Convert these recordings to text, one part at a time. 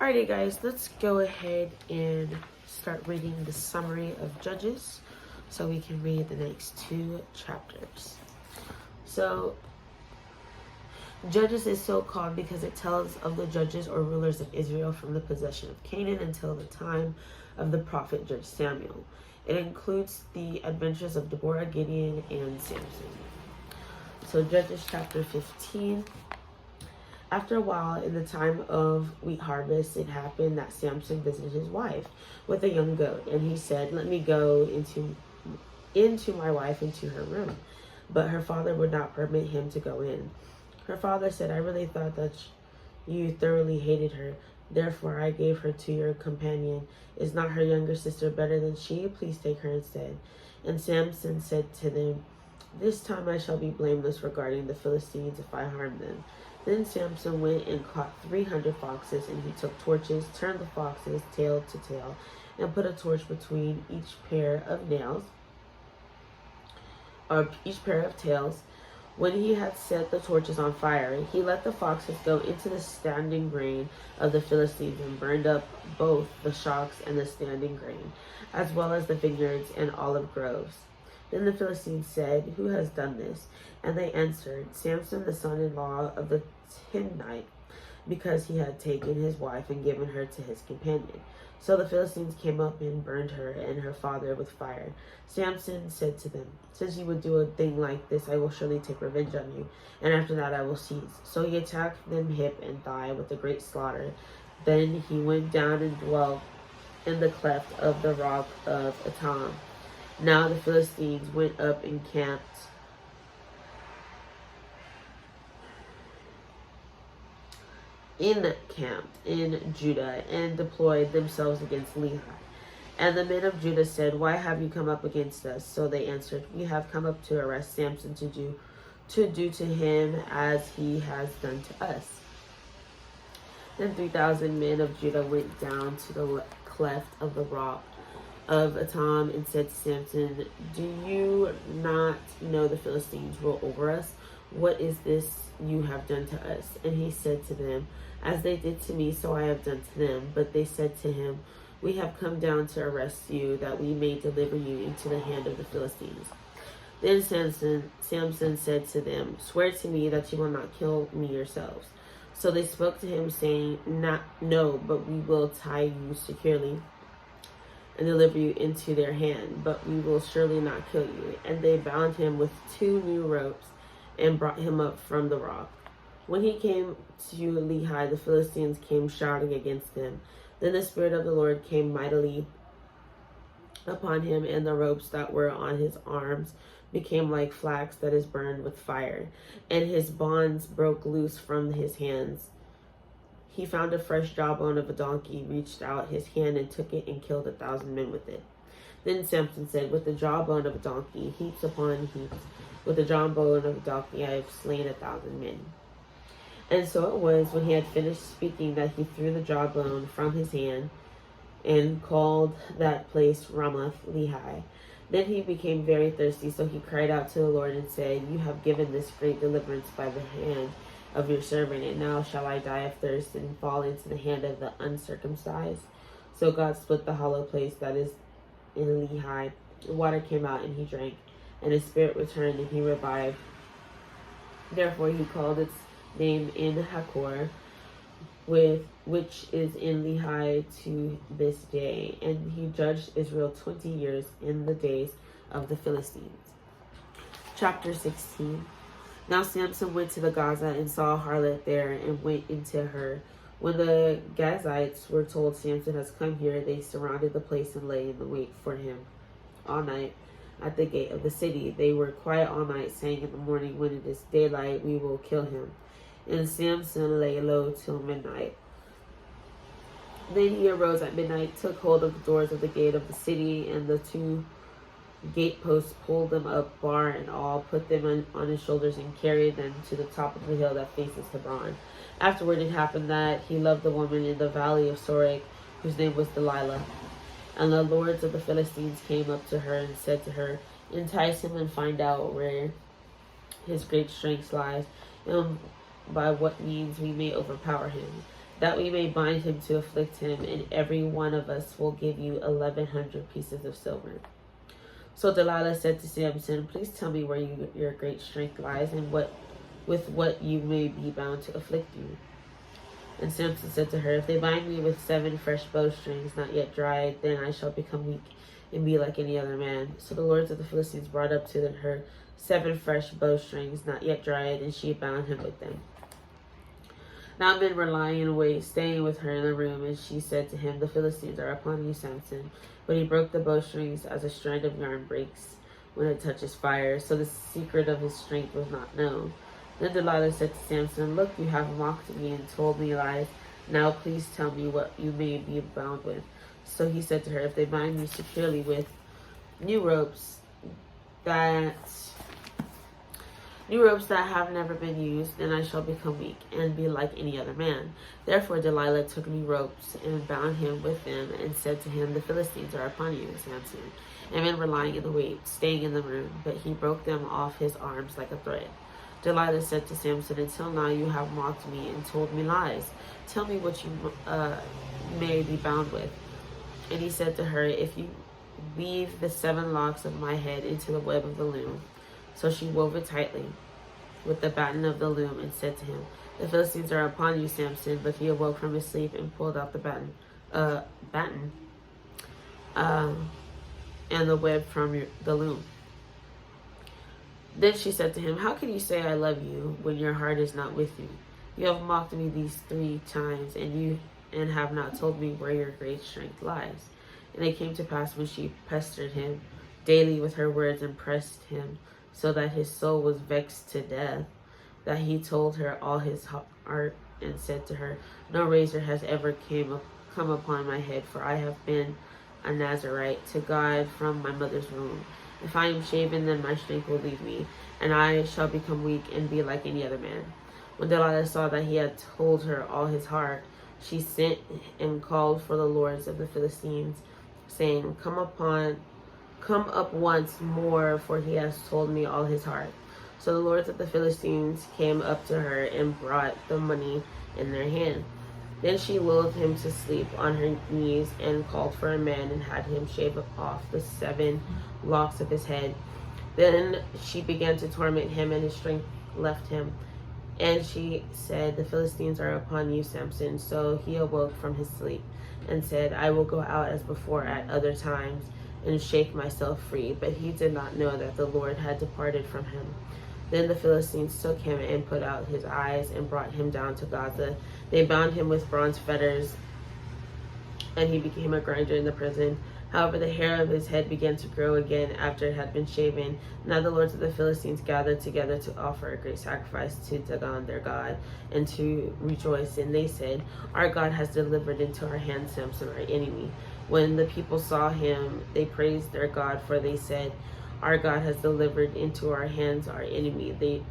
Alrighty guys, let's go ahead and start reading the summary of Judges so we can read the next 2 chapters. So Judges is so called because it tells of the judges or rulers of Israel from the possession of Canaan until the time of the prophet Judge Samuel. It includes the adventures of Deborah, Gideon, and Samson. So Judges chapter 15. After a while, in the time of wheat harvest, it happened that Samson visited his wife with a young goat, and he said, "Let me go into my wife into her room." But her father would not permit him to go in. Her father said, "I really thought that you thoroughly hated her. Therefore, I gave her to your companion. Is not her younger sister better than she? Please take her instead." And Samson said to them, "This time I shall be blameless regarding the Philistines if I harm them." Then Samson went and caught 300 foxes, and he took torches, turned the foxes tail to tail, and put a torch between each pair of tails. When he had set the torches on fire, he let the foxes go into the standing grain of the Philistines and burned up both the shocks and the standing grain, as well as the vineyards and olive groves. Then the Philistines said, "Who has done this?" And they answered, "Samson, the son-in-law of the Timnite, because he had taken his wife and given her to his companion." So the Philistines came up and burned her and her father with fire. Samson said to them, "Since you would do a thing like this, I will surely take revenge on you, and after that I will cease." So he attacked them hip and thigh with a great slaughter. Then he went down and dwelt in the cleft of the rock of Etam. Now the Philistines went up and encamped in Judah and deployed themselves against Lehi. And the men of Judah said, "Why have you come up against us?" So they answered, "We have come up to arrest Samson to do to him as he has done to us." Then 3,000 men of Judah went down to the cleft of the rock of Etam and said to Samson, "Do you not know the Philistines rule over us? What is this you have done to us?" And he said to them, "As they did to me, so I have done to them." But they said to him, "We have come down to arrest you, that we may deliver you into the hand of the Philistines." Then Samson said to them, "Swear to me that you will not kill me yourselves." So they spoke to him, saying, "No, but we will tie you securely and deliver you into their hand, but we will surely not kill you." And they bound him with 2 new ropes and brought him up from the rock. When he came to Lehi, the Philistines came shouting against him. Then the Spirit of the Lord came mightily upon him, and the ropes that were on his arms became like flax that is burned with fire, and his bonds broke loose from his hands. He found a fresh jawbone of a donkey, reached out his hand and took it, and killed 1,000 men with it. Then Samson said, "With the jawbone of a donkey, heaps upon heaps, with the jawbone of a donkey, I have slain 1,000 men." And so it was, when he had finished speaking, that he threw the jawbone from his hand and called that place Ramath Lehi. Then he became very thirsty, so he cried out to the Lord and said, "You have given this great deliverance by the hand of your servant, and now shall I die of thirst and fall into the hand of the uncircumcised?" So God split the hollow place that is in Lehi. The water came out, and he drank, and his spirit returned, and he revived. Therefore he called its name in Hakor, which is in Lehi to this day. And he judged Israel 20 years in the days of the Philistines. Chapter 16. Now Samson went to the Gaza and saw a harlot there and went into her. When the Gazites were told, "Samson has come here," they surrounded the place and lay in the wait for him all night at the gate of the city. They were quiet all night, saying, "In the morning, when it is daylight, we will kill him." And Samson lay low till midnight. Then he arose at midnight, took hold of the doors of the gate of the city, and the 2 gateposts, pulled them up, bar and all, put them on his shoulders, and carried them to the top of the hill that faces Hebron. Afterward it happened that he loved the woman in the valley of Sorek, whose name was Delilah. And the lords of the Philistines came up to her and said to her, "Entice him and find out where his great strength lies, and by what means we may overpower him." that we may bind him to afflict him, and every one of us will give you 1,100 pieces of silver. So Delilah said to Samson, please tell me where your great strength lies, and with what you may be bound to afflict you. And Samson said to her, if they bind me with 7 fresh bowstrings, not yet dried, then I shall become weak and be like any other man. So the lords of the Philistines brought up to her 7 fresh bowstrings, not yet dried, and she bound him with them. Now men were lying in wait, staying with her in the room, and she said to him, the Philistines are upon you, Samson. But he broke the bowstrings as a strand of yarn breaks when it touches fire, so the secret of his strength was not known. Then Delilah said to Samson, look, you have mocked me and told me lies. Now please tell me what you may be bound with. So he said to her, if they bind me securely with new ropes that have never been used, then I shall become weak and be like any other man. Therefore Delilah took new ropes and bound him with them and said to him, the Philistines are upon you, Samson. And men were lying in the wait, staying in the room, but he broke them off his arms like a thread. Delilah said to Samson, until now you have mocked me and told me lies. Tell me what you may be bound with. And he said to her, if you weave the 7 locks of my head into the web of the loom. So she wove it tightly with the batten of the loom and said to him, the Philistines are upon you, Samson. But he awoke from his sleep and pulled out the batten and the web from the loom. Then she said to him, how can you say I love you when your heart is not with you? You have mocked me these 3 times, and have not told me where your great strength lies. And it came to pass when she pestered him daily with her words and pressed him, so that his soul was vexed to death, that he told her all his heart and said to her, no razor has ever come upon my head, for I have been a Nazarite to God from my mother's womb. If I am shaven, then my strength will leave me, and I shall become weak and be like any other man. When Delilah saw that he had told her all his heart, she sent and called for the lords of the Philistines, saying, come up once more, for he has told me all his heart. So the lords of the Philistines came up to her and brought the money in their hand. Then she lulled him to sleep on her knees and called for a man and had him shave off the 7 locks of his head. Then she began to torment him, and his strength left him. And she said, the Philistines are upon you, Samson. So he awoke from his sleep and said, I will go out as before at other times and shake myself free. But he did not know that the Lord had departed from him. Then the Philistines took him and put out his eyes and brought him down to Gaza. They bound him with bronze fetters, and he became a grinder in the prison. However, the hair of his head began to grow again after it had been shaven. Now the lords of the Philistines gathered together to offer a great sacrifice to Dagon their god, and to rejoice. And they said, our God has delivered into our hands Samson, our enemy. When the people saw him, they praised their God, for they said, our God has delivered into our hands our enemy,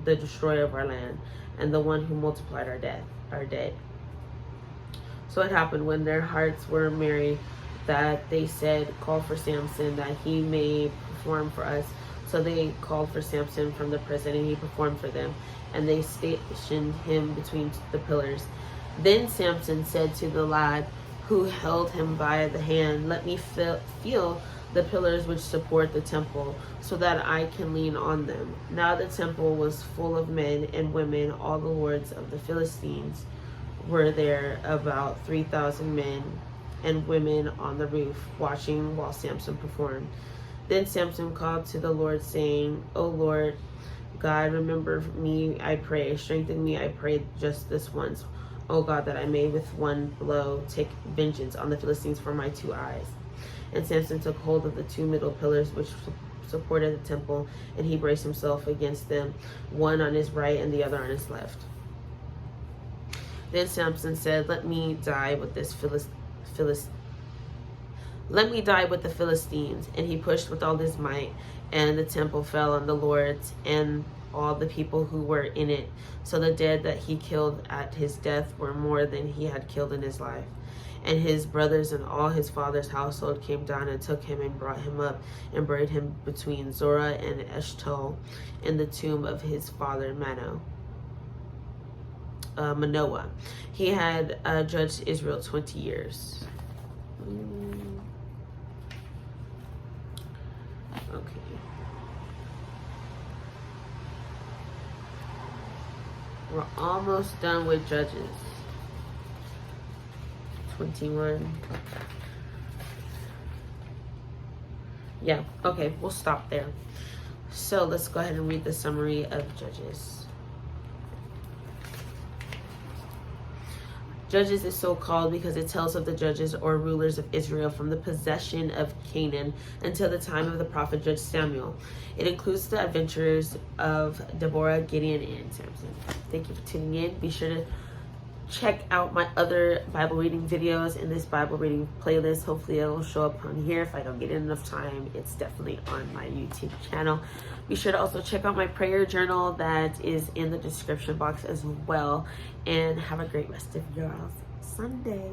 the destroyer of our land, and the one who multiplied our dead. So it happened when their hearts were merry that they said, call for Samson that he may perform for us. So they called for Samson from the prison, and he performed for them, and they stationed him between the pillars. Then Samson said to the lad who held him by the hand, let me feel the pillars which support the temple, so that I can lean on them. Now the temple was full of men and women. All the lords of the Philistines were there, about 3,000 men and women on the roof, watching while Samson performed. Then Samson called to the Lord, saying, O Lord God, remember me, I pray. Strengthen me, I pray, just this once, O God, that I may with one blow take vengeance on the Philistines for my 2 eyes. And Samson took hold of the 2 middle pillars which supported the temple, and he braced himself against them, one on his right and the other on his left. Then Samson said, let me die with the Philistines. And he pushed with all his might, and the temple fell on the lords and all the people who were in it. So the dead that he killed at his death were more than he had killed in his life. And his brothers and all his father's household came down and took him and brought him up and buried him between Zorah and Eshtaol in the tomb of his father Manoah. Manoah. He had judged Israel 20 years. Okay. We're almost done with Judges. 21. Yeah, okay, we'll stop there. So let's go ahead and read the summary of Judges. Judges is so called because it tells of the judges or rulers of Israel from the possession of Canaan until the time of the prophet Judge Samuel. It includes the adventures of Deborah, Gideon, and Samson. Thank you for tuning in. Be sure to check out my other Bible reading videos in this Bible reading playlist. Hopefully it'll show up on here. If I don't get enough time, it's definitely on my YouTube channel. Be sure to also check out my prayer journal that is in the description box as well. And have a great rest of your Sunday.